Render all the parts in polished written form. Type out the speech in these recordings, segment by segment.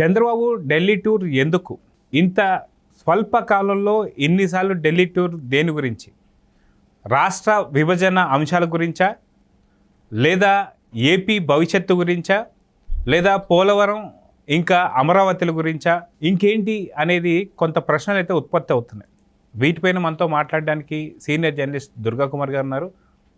Chandrababu Delhi tour ఎందుకు? ఇంత స్వల్ప కాలంలో ఇన్నిసార్లు ఢిల్లీ టూర్ దేని గురించి? రాష్ట్ర విభజన అంశాల గురించా, లేదా ఏపీ భవిష్యత్తు గురించా, లేదా పోలవరం ఇంకా అమరావతిల గురించా, ఇంకేంటి అనేది కొంత ప్రశ్నలు అయితే ఉత్పత్తి అవుతున్నాయి. వీటిపైన మనతో మాట్లాడడానికి సీనియర్ జర్నలిస్ట్ దుర్గా కుమార్ గారు ఉన్నారు.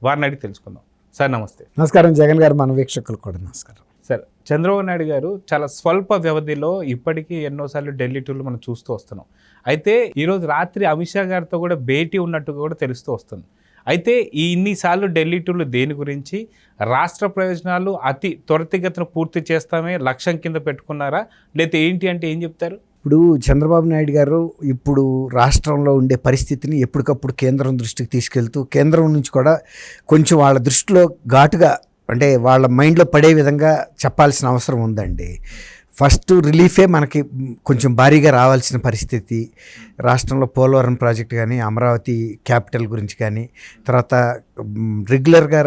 వారిని అడిగి తెలుసుకుందాం. సార్ నమస్తే. నమస్కారం జగన్ గారు, మన వీక్షకులు కూడా నమస్కారం. సార్, చంద్రబాబు నాయుడు గారు చాలా స్వల్ప వ్యవధిలో ఇప్పటికీ ఎన్నోసార్లు ఢిల్లీ టూర్లు మనం చూస్తూ వస్తున్నాం. అయితే ఈరోజు రాత్రి అమిత్ షా గారితో కూడా భేటీ ఉన్నట్టుగా కూడా తెలుస్తూ వస్తుంది. అయితే ఈ ఇన్నిసార్లు ఢిల్లీ టూర్లు దేని గురించి? రాష్ట్ర ప్రయోజనాలు అతి త్వరితగతిన పూర్తి చేస్తామే లక్ష్యం కింద పెట్టుకున్నారా, లేకపోతే ఏంటి అంటే ఏం చెప్తారు? ఇప్పుడు చంద్రబాబు నాయుడు గారు ఇప్పుడు రాష్ట్రంలో ఉండే పరిస్థితిని ఎప్పటికప్పుడు కేంద్రం దృష్టికి తీసుకెళ్తూ, కేంద్రం నుంచి కూడా కొంచెం వాళ్ళ దృష్టిలో ఘాటుగా, అంటే వాళ్ళ మైండ్లో పడే విధంగా చెప్పాల్సిన అవసరం ఉందండి. ఫస్ట్ రిలీఫే మనకి కొంచెం భారీగా రావాల్సిన పరిస్థితి. రాష్ట్రంలో పోలవరం ప్రాజెక్ట్ కానీ, అమరావతి క్యాపిటల్ గురించి కానీ, తర్వాత రెగ్యులర్గా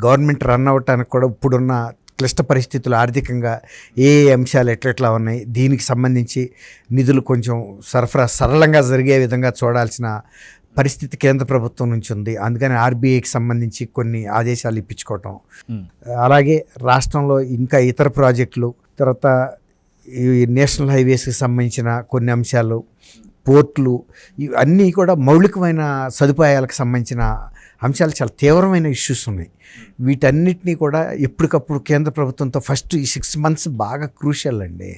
గవర్నమెంట్ రన్ అవ్వటానికి కూడా ఇప్పుడున్న క్లిష్ట పరిస్థితులు ఆర్థికంగా ఏ అంశాలు ఎట్లెట్లా ఉన్నాయి, దీనికి సంబంధించి నిధులు కొంచెం సరఫరా సరళంగా జరిగే విధంగా చూడాల్సిన పరిస్థితి కేంద్ర ప్రభుత్వం నుంచి ఉంది. అందుకని ఆర్బీఐకి సంబంధించి కొన్ని ఆదేశాలు ఇప్పించుకోవటం, అలాగే రాష్ట్రంలో ఇంకా ఇతర ప్రాజెక్టులు, తర్వాత ఈ నేషనల్ హైవేస్కి సంబంధించిన కొన్ని అంశాలు, పోర్ట్లు, ఇవన్నీ కూడా మౌలికమైన సదుపాయాలకు సంబంధించిన అంశాలు, చాలా తీవ్రమైన ఇష్యూస్ ఉన్నాయి. వీటన్నిటినీ కూడా ఎప్పటికప్పుడు కేంద్ర ప్రభుత్వంతో ఫస్ట్ ఈ 6 months బాగా క్రూషియల్ అండి.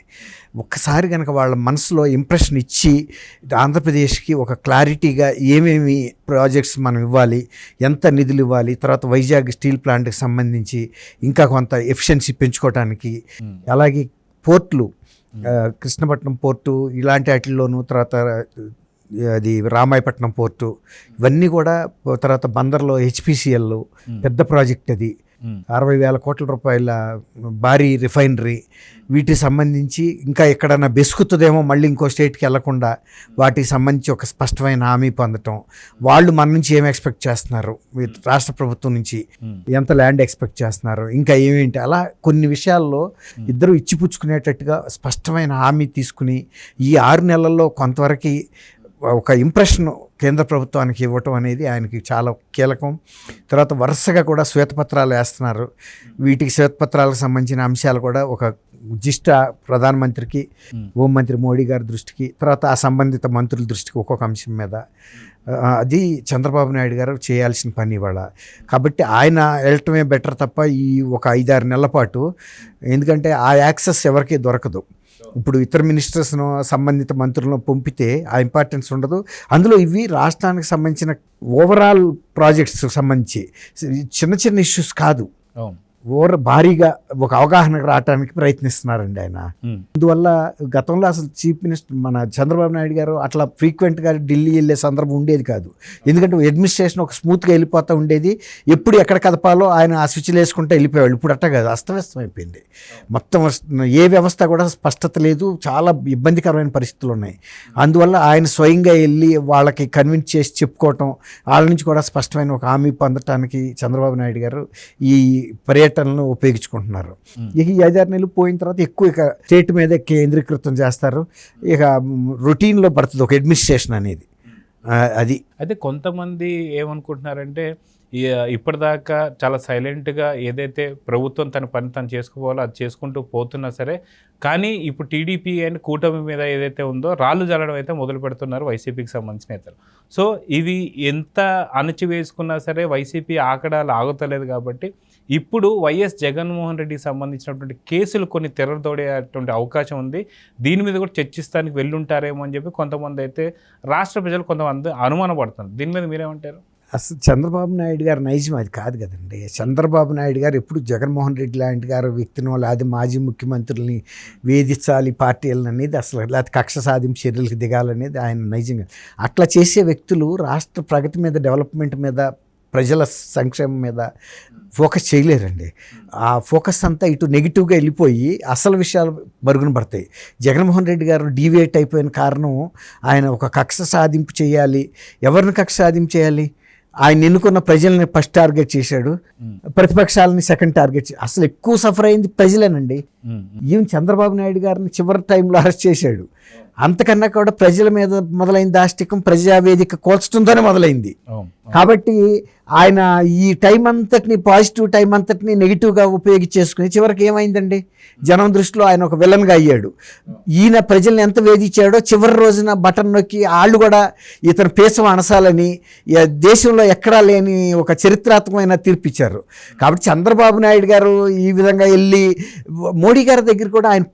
ఒక్కసారి కనుక వాళ్ళ మనసులో ఇంప్రెషన్ ఇచ్చి ఆంధ్రప్రదేశ్కి ఒక క్లారిటీగా ఏమేమి ప్రాజెక్ట్స్ మనం ఇవ్వాలి, ఎంత నిధులు ఇవ్వాలి, తర్వాత వైజాగ్ స్టీల్ ప్లాంట్కి సంబంధించి ఇంకా కొంత ఎఫిషియన్సీ పెంచుకోవడానికి, అలాగే పోర్ట్లు, కృష్ణపట్నం పోర్టు ఇలాంటి వాటిల్లోనూ, తర్వాత అది రామాయపట్నం పోర్టు, ఇవన్నీ కూడా, తర్వాత బందర్లో హెచ్పిసిఎల్ పెద్ద ప్రాజెక్ట్, అది 60,000 కోట్ల రూపాయల భారీ రిఫైనరీ, వీటికి సంబంధించి ఇంకా ఎక్కడన్నా బెసుకుతుందేమో మళ్ళీ ఇంకో స్టేట్కి వెళ్లకుండా వాటికి సంబంధించి ఒక స్పష్టమైన హామీ పొందటం, వాళ్ళు మన నుంచి ఏం ఎక్స్పెక్ట్ చేస్తున్నారు, రాష్ట్ర ప్రభుత్వం నుంచి ఎంత ల్యాండ్ ఎక్స్పెక్ట్ చేస్తున్నారు, ఇంకా ఏమేంటి, అలా కొన్ని విషయాల్లో ఇద్దరు ఇచ్చిపుచ్చుకునేటట్టుగా స్పష్టమైన హామీ తీసుకుని ఈ 6 నెలల్లో కొంతవరకు ఒక ఇంప్రెషన్ కేంద్ర ప్రభుత్వానికి ఇవ్వటం అనేది ఆయనకి చాలా కీలకం. తర్వాత వరుసగా కూడా శ్వేతపత్రాలు వేస్తున్నారు. వీటికి శ్వేతపత్రాలకు సంబంధించిన అంశాలు కూడా ఒక జిస్ట్ ప్రధానమంత్రికి, హోంమంత్రి మోడీ గారి దృష్టికి, తర్వాత ఆ సంబంధిత మంత్రుల దృష్టికి ఒక్కొక్క అంశం మీద, అది చంద్రబాబు నాయుడు గారు చేయాల్సిన పని ఇవాళ. కాబట్టి ఆయన వెళ్ళటమే బెటర్ తప్ప ఈ ఒక 5-6 నెలల పాటు, ఎందుకంటే ఆ యాక్సెస్ ఎవరికీ దొరకదు. ఇప్పుడు ఇతర మినిస్టర్స్ను సంబంధిత మంత్రులను పంపితే ఆ ఇంపార్టెన్స్ ఉండదు. అందులో ఇవి రాష్ట్రానికి సంబంధించిన ఓవరాల్ ప్రాజెక్ట్స్ సంబంధించి చిన్న చిన్న ఇష్యూస్ కాదు, భారీగా ఒక అవగాహనకు రావడానికి ప్రయత్నిస్తున్నారండి ఆయన. అందువల్ల గతంలో అసలు చీఫ్ మినిస్టర్ మన చంద్రబాబు నాయుడు గారు అట్లా ఫ్రీక్వెంట్గా ఢిల్లీ వెళ్ళే సందర్భం ఉండేది కాదు. ఎందుకంటే అడ్మినిస్ట్రేషన్ ఒక స్మూత్గా వెళ్ళిపోతూ ఉండేది. ఎప్పుడు ఎక్కడ కదపాలో ఆయన ఆ స్విచ్లు వేసుకుంటే వెళ్ళిపోయేవాళ్ళు. ఇప్పుడు అట్ట కాదు, అస్తవ్యస్తం అయిపోయింది మొత్తం. ఏ వ్యవస్థ కూడా స్పష్టత లేదు, చాలా ఇబ్బందికరమైన పరిస్థితులు ఉన్నాయి. అందువల్ల ఆయన స్వయంగా వెళ్ళి వాళ్ళకి కన్విన్స్ చేసి చెప్పుకోవటం, వాళ్ళ నుంచి కూడా స్పష్టమైన ఒక హామీ పొందటానికి చంద్రబాబు నాయుడు గారు ఈ పర్యటనలను ఉపయోగించుకుంటున్నారు. ఇక ఈ 5-6 నెలలు పోయిన తర్వాత ఎక్కువ ఇక స్టేట్ మీదే కేంద్రీకృతం చేస్తారు. ఇక రొటీన్లో పడుతుంది ఒక అడ్మినిస్ట్రేషన్ అనేది. అది అయితే కొంతమంది ఏమనుకుంటున్నారంటే, ఇప్పటిదాకా చాలా సైలెంట్గా ఏదైతే ప్రభుత్వం తన పని తను చేసుకోవాలో అది చేసుకుంటూ పోతున్నా సరే, కానీ ఇప్పుడు టీడీపీ అండ్ కూటమి మీద ఏదైతే ఉందో రాళ్ళు జల్లడం అయితే మొదలు పెడుతున్నారు వైసీపీకి సంబంధించిన నేతలు. సో ఇది ఎంత అణచివేసుకున్నా సరే వైసీపీ ఆకడాలు ఆగుతలేదు. కాబట్టి ఇప్పుడు వైఎస్ జగన్మోహన్ రెడ్డికి సంబంధించినటువంటి కేసులు కొన్ని తెరదోడేటువంటి అవకాశం ఉంది. దీని మీద కూడా చర్చిస్తానికి వెళ్ళుంటారేమో అని చెప్పి కొంతమంది అయితే రాష్ట్ర ప్రజలు కొంతమంది అనుమానపడుతున్నారు. దీని మీద మీరేమంటారు? అసలు చంద్రబాబు నాయుడు గారు నైజం అది కాదు కదండి. చంద్రబాబు నాయుడు గారు ఎప్పుడు జగన్మోహన్ రెడ్డి లాంటి గారు వ్యక్తినో, లేదా మాజీ ముఖ్యమంత్రుల్ని వేధించాలి పార్టీలను అనేది అసలు, లేకపోతే కక్ష సాధింపు చర్యలకు దిగాలనేది ఆయన నైజంగా. అట్లా చేసే వ్యక్తులు రాష్ట్ర ప్రగతి మీద, డెవలప్మెంట్ మీద, ప్రజల సంక్షేమం మీద ఫోకస్ చేయలేరండి. ఆ ఫోకస్ అంతా ఇటు నెగిటివ్గా వెళ్ళిపోయి అసలు విషయాలు మరుగున పడతాయి. జగన్మోహన్ రెడ్డి గారు డీవియేట్ అయిపోయిన కారణం, ఆయన ఒక కక్ష సాధింపు చేయాలి. ఎవరిని కక్ష సాధింపు చేయాలి? ఆయన ఎన్నుకున్న ప్రజల్ని ఫస్ట్ టార్గెట్ చేశాడు, ప్రతిపక్షాలని సెకండ్ టార్గెట్ అసలు ఎక్కువ సఫర్ అయింది ప్రజలేనండి. ఈవెన్ చంద్రబాబు నాయుడు గారిని చివరి టైంలో అరెస్ట్ చేశాడు. అంతకన్నా కూడా ప్రజల మీద మొదలైన దాష్టికం ప్రజావేదిక కోల్చడంతోనే మొదలైంది. కాబట్టి ఆయన ఈ టైం అంతటిని, పాజిటివ్ టైం అంతటిని నెగిటివ్గా ఉపయోగించేసుకుని చివరికి ఏమైందండి, జనం దృష్టిలో ఆయన ఒక విలన్గా అయ్యాడు. ఈయన ప్రజల్ని ఎంత వేధించాడో చివరి రోజున బటన్ నొక్కి వాళ్ళు కూడా ఇతను పేసం అనసాలని దేశంలో ఎక్కడా లేని ఒక చరిత్రాత్మకమైన తీర్పిచ్చారు. కాబట్టి చంద్రబాబు నాయుడు గారు ఈ విధంగా వెళ్ళి మోడీ గారి దగ్గర కూడా ఆయన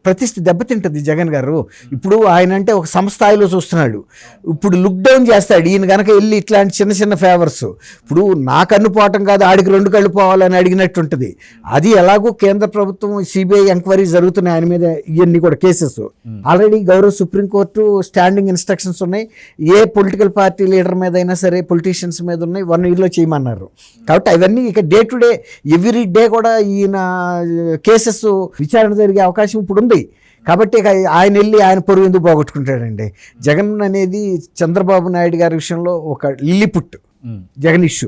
ప్రతిష్ఠ దెబ్బతింటుంది. జగన్ గారు ఇప్పుడు ఆయన అంటే ఒక సంస్థాయిలో చూస్తున్నాడు. ఇప్పుడు లుక్ డౌన్ చేస్తాడు ఈయన కనుక వెళ్ళి ఇట్లాంటి చిన్న చిన్న ఫేవర్స్. ఇప్పుడు నా కన్ను పోవటం కాదు, ఆడికి 2 కళ్ళు పోవాలని అడిగినట్టు ఉంటుంది. అది ఎలాగో కేంద్ర ప్రభుత్వం సిబిఐ ఎంక్వైరీ జరుగుతున్నాయి ఆయన మీద, ఇవన్నీ కూడా కేసెస్ ఆల్రెడీ గౌరవ సుప్రీంకోర్టు స్టాండింగ్ ఇన్స్ట్రక్షన్స్ ఉన్నాయి. ఏ పొలిటికల్ పార్టీ లీడర్ మీద అయినా సరే, పొలిటీషియన్స్ మీద ఉన్నాయి, 1 yearలో చేయమన్నారు. కాబట్టి అవన్నీ ఇక day to day every day కూడా ఈయన కేసెస్ విచారణ జరిగే అవకాశం ఇప్పుడు ఉంది. కాబట్టి ఆయన వెళ్ళి ఆయన పొరుగు ఎందుకు పోగొట్టుకుంటాడండి. జగన్ అనేది చంద్రబాబు నాయుడు గారి విషయంలో ఒక లిల్లిపుట్ జగన్ ఇష్యూ.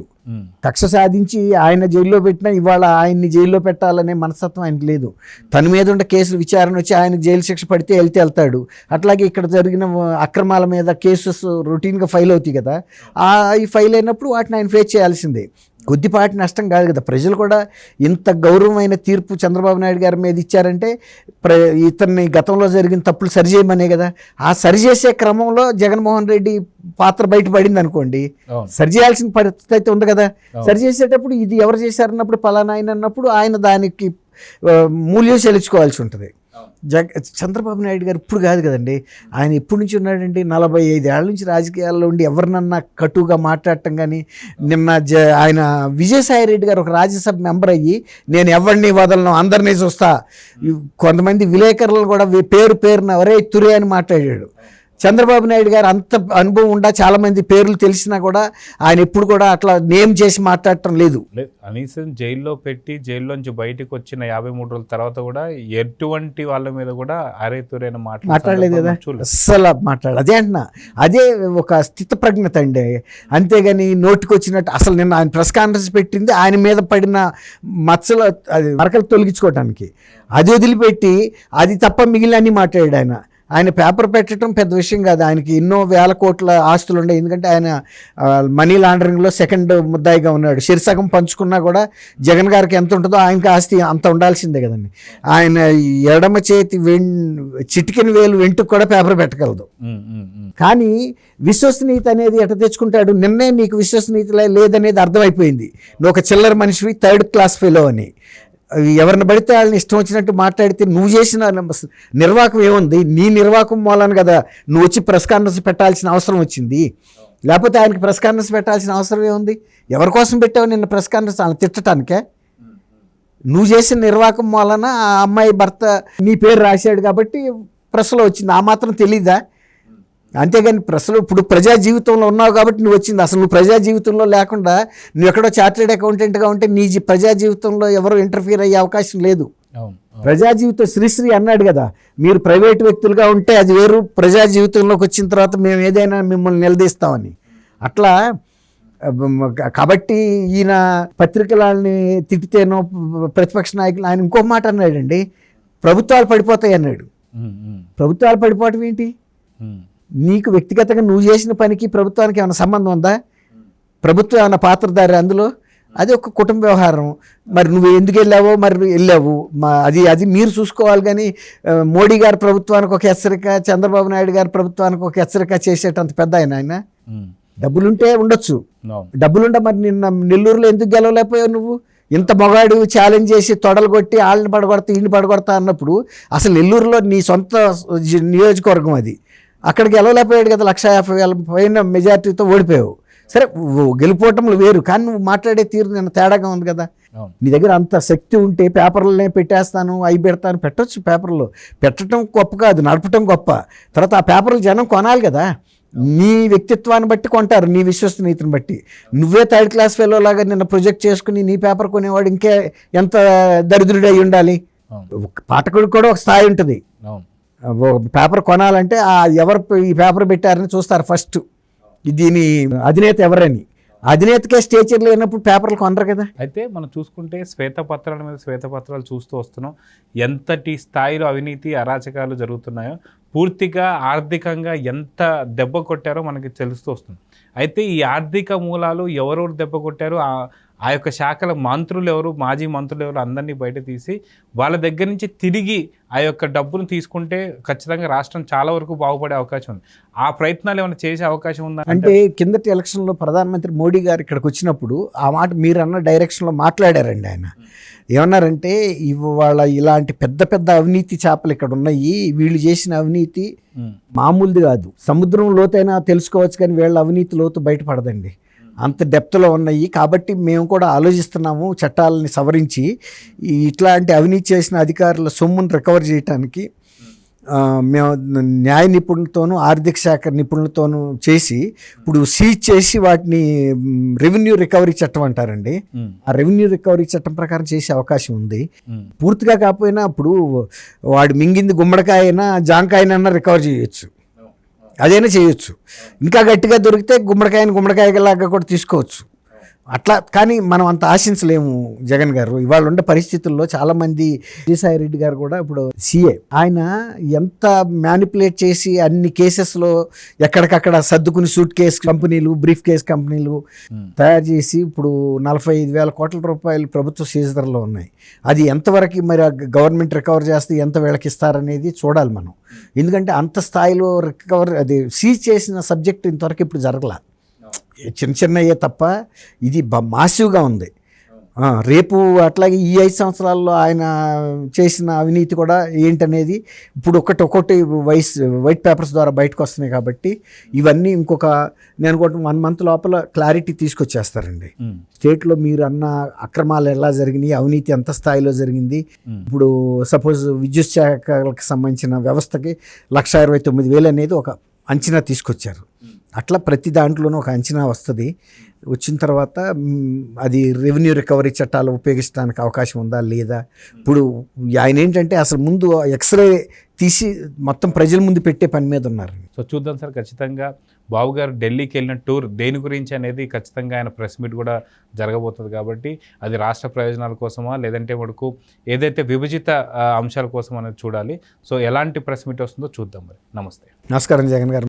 కక్ష సాధించి ఆయన జైల్లో పెట్టినా ఇవాళ ఆయన్ని జైల్లో పెట్టాలనే మనస్తత్వం ఆయనకు లేదు. తన మీద ఉండే కేసులు విచారణ వచ్చి ఆయనకు జైలు శిక్ష పడితే వెళ్తాడు. అట్లాగే ఇక్కడ జరిగిన అక్రమాల మీద కేసెస్ రొటీన్గా ఫైల్ అవుతాయి కదా, ఈ ఫైల్ అయినప్పుడు వాటిని ఆయన ఫేస్ చేయాల్సిందే. కొద్దిపాటి నష్టం కాదు కదా. ప్రజలు కూడా ఇంత గౌరవమైన తీర్పు చంద్రబాబు నాయుడు గారి మీద ఇచ్చారంటే ఇతన్ని గతంలో జరిగిన తప్పులు సరిచేయమనే కదా. ఆ సరిచేసే క్రమంలో జగన్మోహన్ రెడ్డి పాత్ర బయటపడింది అనుకోండి, సరిచేయాల్సిన పరిస్థితి అయితే ఉంది కదా. సరిచేసేటప్పుడు ఇది ఎవరు చేశారన్నప్పుడు పలానా ఆయన అన్నప్పుడు ఆయన దానికి మూల్యం చెల్లించుకోవాల్సి ఉంటుంది. చంద్రబాబు నాయుడు గారు ఇప్పుడు కాదు కదండి, ఆయన ఎప్పటి నుంచి ఉన్నాడండి, 45 ఏళ్ళ నుంచి రాజకీయాల్లో ఉండి ఎవరినన్నా కటుగా మాట్లాడటం. కానీ నిన్న ఆయన విజయసాయి రెడ్డి గారు ఒక రాజ్యసభ మెంబర్ అయ్యి నేను ఎవరిని వదలను, అందరినీ చూస్తా, కొంతమంది విలేకరులు కూడా పేరున ఒరే తురే అని మాట్లాడాడు. చంద్రబాబు నాయుడు గారు అంత అనుభవం ఉండా చాలామంది పేర్లు తెలిసినా కూడా ఆయన ఎప్పుడు కూడా అట్లా నేమ్ చేసి మాట్లాడటం లేదు. కనీసం జైల్లో పెట్టి జైల్లోంచి బయటకు వచ్చిన 53 రోజుల తర్వాత కూడా ఎటువంటి వాళ్ళ మీద కూడా అరే తురైన మాట్లాడలేదు కదా, అస్సలు మాట్లాడలేదు. అదే అంటున్నా, అదే ఒక స్థితప్రజ్ఞత అండి. అంతేగాని నోటికి వచ్చినట్టు అసలు నిన్న ఆయన ప్రెస్ కాన్ఫరెన్స్ పెట్టింది ఆయన మీద పడిన మచ్చలు అది మరకలు తొలగించుకోవటానికి. అది వదిలిపెట్టి అది తప్ప మిగిలిన అన్నీ మాట్లాడాడు ఆయన పేపర్ పెట్టడం పెద్ద విషయం కాదు. ఆయనకి ఎన్నో వేల కోట్ల ఆస్తులు ఉన్నాయి. ఎందుకంటే ఆయన మనీ లాండరింగ్లో సెకండ్ ముద్దాయిగా ఉన్నాడు. శిరసగం పంచుకున్నా కూడా జగన్ గారికి ఎంత ఉంటుందో ఆయనకి ఆస్తి అంత ఉండాల్సిందే కదండి. ఆయన ఎడమ చేతి చిటికెన వేలు వెంటుకు కూడా పేపర్ పెట్టగలదు. కానీ విశ్వసనీయత అనేది ఎట్లా తెచ్చుకుంటాడు? నిన్నే నీకు విశ్వసనీయత లేదనేది అర్థమైపోయింది. నువ్వు ఒక చిల్లర మనిషివి, 3rd class ఫెలో అని. ఎవరిని పడితే వాళ్ళని ఇష్టం వచ్చినట్టు మాట్లాడితే నువ్వు చేసిన నిర్వాహకం ఏముంది? నీ నిర్వాహకం మూలాన కదా నువ్వు వచ్చి ప్రెస్ కాన్ఫరెన్స్ పెట్టాల్సిన అవసరం వచ్చింది. లేకపోతే ఆయనకి ప్రెస్ కాన్ఫరెన్స్ పెట్టాల్సిన అవసరం ఏముంది? ఎవరి కోసం పెట్టావు నిన్న ప్రెస్ కాన్ఫరెన్స్? వాళ్ళని తిట్టడానికే? నువ్వు చేసిన నిర్వాహకం మూలన ఆ అమ్మాయి భర్త నీ పేరు రాశాడు కాబట్టి ప్రెస్లో వచ్చింది. ఆ మాత్రం తెలీదా? అంతేగాని ప్రెస్లో ఇప్పుడు ప్రజా జీవితంలో ఉన్నావు కాబట్టి నువ్వు వచ్చింది. అసలు నువ్వు ప్రజా జీవితంలో లేకుండా నువ్వు ఎక్కడో చార్టెడ్ అకౌంటెంట్గా ఉంటే నీ ప్రజా జీవితంలో ఎవరు ఇంటర్ఫియర్ అయ్యే అవకాశం లేదు. ప్రజా జీవితం శ్రీశ్రీ అన్నాడు కదా, మీరు ప్రైవేట్ వ్యక్తులుగా ఉంటే అది వేరు, ప్రజా జీవితంలోకి వచ్చిన తర్వాత మేము ఏదైనా మిమ్మల్ని నిలదీస్తామని. అట్లా కాబట్టి ఈయన పత్రికలని తిట్టితేనో ప్రతిపక్ష నాయకులు ఆయన ఇంకో మాట అన్నాడండి, ప్రభుత్వాలు పడిపోతాయి అన్నాడు. ప్రభుత్వాలు పడిపోవటం ఏంటి? నీకు వ్యక్తిగతంగా నువ్వు చేసిన పనికి ప్రభుత్వానికి ఏమైనా సంబంధం ఉందా? ప్రభుత్వం ఏమైనా పాత్రధారి అందులో? అది ఒక కుటుంబ వ్యవహారం. మరి నువ్వు ఎందుకు వెళ్ళావో మరి వెళ్ళావు, అది మీరు చూసుకోవాలి. కానీ మోడీ గారి ప్రభుత్వానికి ఒక హెచ్చరిక, చంద్రబాబు నాయుడు గారి ప్రభుత్వానికి ఒక హెచ్చరిక చేసేటంత పెద్ద ఆయన డబ్బులుంటే ఉండొచ్చు, డబ్బులుంటే మరి నిన్న నెల్లూరులో ఎందుకు గెలవలేకపోయావు నువ్వు? ఇంత మొగాడు ఛాలెంజ్ చేసి తొడలు కొట్టి వాళ్ళని పడగొడతా ఈయన్ని పడగొడతా అన్నప్పుడు అసలు నెల్లూరులో నీ సొంత నియోజకవర్గం అది, అక్కడికి గెలవలేకపోయాడు కదా. 150,000 పైన మెజార్టీతో ఓడిపోయావు. సరే గెలిపోవటంలో వేరు, కానీ నువ్వు మాట్లాడే తీరు నిన్న తేడాగా ఉంది కదా. నీ దగ్గర అంత శక్తి ఉంటే పేపర్లనే పెట్టేస్తాను అవి పెడతాను పెట్టచ్చు. పేపర్లో పెట్టడం గొప్ప కాదు, నడపటం గొప్ప. తర్వాత ఆ పేపర్లు జనం కొనాలి కదా. నీ వ్యక్తిత్వాన్ని బట్టి కొంటారు, నీ విశ్వసనీయతను బట్టి. నువ్వే 3rd class ఫెలో లాగా నిన్న ప్రొజెక్ట్ చేసుకుని నీ పేపర్ కొనేవాడు ఇంకే ఎంత దరిద్రుడు అయి ఉండాలి. పాఠకుడికి కూడా ఒక స్థాయి ఉంటుంది. పేపర్ కొనాలంటే ఎవరు ఈ పేపర్ పెట్టారని చూస్తారు ఫస్ట్, దీని అధినేత ఎవరని. అధినేతకే స్టేచర్ లేనప్పుడు పేపర్లు కొనరు కదా. అయితే మనం చూసుకుంటే శ్వేతపత్రాల మీద శ్వేతపత్రాలు చూస్తూ వస్తున్నాం. ఎంతటి స్థాయిలో అవినీతి అరాచకాలు జరుగుతున్నాయో, పూర్తిగా ఆర్థికంగా ఎంత దెబ్బ కొట్టారో మనకి తెలుస్తూ వస్తుంది. అయితే ఈ ఆర్థిక మూలాలు ఎవరెవరు దెబ్బ కొట్టారో, ఆ యొక్క శాఖల మంత్రులు ఎవరు, మాజీ మంత్రులు ఎవరు, అందరినీ బయట తీసి వాళ్ళ దగ్గర నుంచి తిరిగి ఆ యొక్క డబ్బును తీసుకుంటే ఖచ్చితంగా రాష్ట్రం చాలా వరకు బాగుపడే అవకాశం ఉంది. ఆ ప్రయత్నాలు ఏమైనా చేసే అవకాశం ఉందా? అంటే కిందటి ఎలక్షన్లో ప్రధానమంత్రి మోడీ గారు ఇక్కడికి వచ్చినప్పుడు ఆ మాట మీరు అన్న డైరెక్షన్లో మాట్లాడారండి. ఆయన ఏమన్నారంటే, ఇవాళ ఇలాంటి పెద్ద పెద్ద అవినీతి చేపలు ఇక్కడ ఉన్నాయి, వీళ్ళు చేసిన అవినీతి మామూలుది కాదు, సముద్రం లోతైనా తెలుసుకోవచ్చు కానీ వీళ్ళ అవినీతి లోతు బయటపడదండి, అంత డెప్త్లో ఉన్నాయి. కాబట్టి మేము కూడా ఆలోచిస్తున్నాము చట్టాలని సవరించి ఇట్లాంటి అవినీతి చేసిన అధికారుల సొమ్మును రికవర్ చేయడానికి మేము న్యాయ నిపుణులతోనూ ఆర్థిక శాఖ నిపుణులతోనూ చేసి ఇప్పుడు సీజ్ చేసి వాటిని రెవెన్యూ రికవరీ చట్టం అంటారండి. ఆ రెవెన్యూ రికవరీ చట్టం ప్రకారం చేసే అవకాశం ఉంది. పూర్తిగా కాకపోయినా ఇప్పుడు వాడు మింగింది గుమ్మడికాయ అయినా జాంకాయనన్నా రికవర్ చేయొచ్చు, అదైనా చేయొచ్చు. ఇంకా గట్టిగా దొరికితే గుమ్మడికాయలాగా కూడా తీసుకోవచ్చు అట్లా. కానీ మనం అంత ఆశించలేము జగన్ గారు. ఇవాళ ఉండే పరిస్థితుల్లో చాలామంది, విజయసాయి రెడ్డి గారు కూడా ఇప్పుడు సీఏ, ఆయన ఎంత మ్యానిపులేట్ చేసి అన్ని కేసెస్లో ఎక్కడికక్కడ సర్దుకుని సూట్ కేస్ కంపెనీలు, బ్రీఫ్ కేస్ కంపెనీలు తయారు చేసి ఇప్పుడు 45,000 కోట్ల రూపాయలు ప్రభుత్వ సీజర్లో ఉన్నాయి. అది ఎంతవరకు మరి గవర్నమెంట్ రికవర్ చేస్తే ఎంత వీళ్ళకి ఇస్తారనేది చూడాలి మనం. ఎందుకంటే అంత స్థాయిలో రికవర్, అది సీజ్ చేసిన సబ్జెక్ట్ ఇంతవరకు ఇప్పుడు జరగలా. చిన్న చిన్నయే తప్ప ఇది మాసివ్గా ఉంది. రేపు అట్లాగే ఈ 5 సంవత్సరాల్లో ఆయన చేసిన అవినీతి కూడా ఏంటనేది ఇప్పుడు ఒక్కొక్కటి వైట్ పేపర్స్ ద్వారా బయటకు వస్తున్నాయి. కాబట్టి ఇవన్నీ ఇంకొక నేను కూడా 1 month లోపల క్లారిటీ తీసుకొచ్చేస్తారండి. స్టేట్లో మీరు అన్న అక్రమాలు ఎలా జరిగినాయి, అవినీతి ఎంత స్థాయిలో జరిగింది. ఇప్పుడు సపోజ్ విద్యుత్ శాఖలకు సంబంధించిన వ్యవస్థకి 1,29,000 అనేది ఒక అంచనా తీసుకొచ్చారు. అట్లా ప్రతి దాంట్లోనూ ఒక అంచనా వస్తుంది. వచ్చిన తర్వాత అది రెవెన్యూ రికవరీ చట్టాలు ఉపయోగించడానికి అవకాశం ఉందా లేదా. ఇప్పుడు ఆయన ఏంటంటే అసలు ముందు ఎక్స్రే తీసి మొత్తం ప్రజల ముందు పెట్టే పని మీద ఉన్నారు. సో చూద్దాం సార్, ఖచ్చితంగా బాబు గారు ఢిల్లీకి వెళ్ళిన టూర్ దేని గురించి అనేది ఖచ్చితంగా ఆయన ప్రెస్ మీట్ కూడా జరగబోతుంది. కాబట్టి అది రాష్ట్ర ప్రయోజనాల కోసమా లేదంటే మటుకు ఏదైతే విభజిత అంశాల కోసం అనేది చూడాలి. సో ఎలాంటి ప్రెస్ మీట్ వస్తుందో చూద్దాం. మరి నమస్తే. నమస్కారం జగన్ గారు.